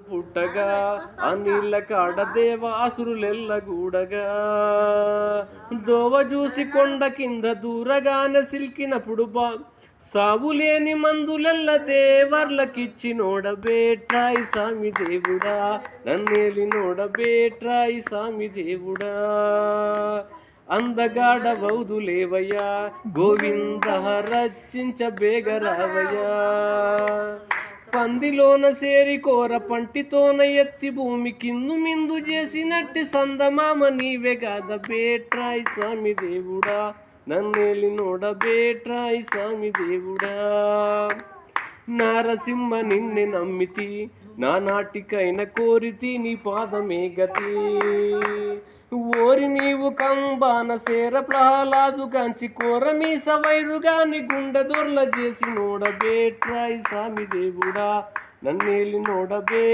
పుట్టగా ఆ నీళ్ళ కాడ దేవాసురులెల్లగూడగా దోవ చూసి కొండ కింద దూరగానే సిల్కినప్పుడు సావులేని మందులెల్ల దేవర్లకిచ్చి నోడబేట్రాయి సామి దేవుడా నన్నేలి నోడబేట్రాయి సామి దేవుడా అందగాడ వౌదులేవయ్యా గోవింద రచించ బేగరావయ్యా పందిలోన సేరి కోర పంటితోన ఎత్తి భూమి కిందు మిందు చేసినట్టి సందమామ నీవే కాద బేట్రాయి స్వామి దేవుడా నన్నేలి నోడ బేట్రాయి స్వామి దేవుడా నారసింహ నిన్నే నమ్మితి నా నాటికైన కోరితి నీ పాదమే గతి ఓరి నీవు కంబాన సేర ప్రహ్లాదు కంచి కోర మీ సవైరుగాని గుండె దొర్ల చేసి నోడబేట్రాయి స్వామి దేవుడా నన్నేలి నోడబేట్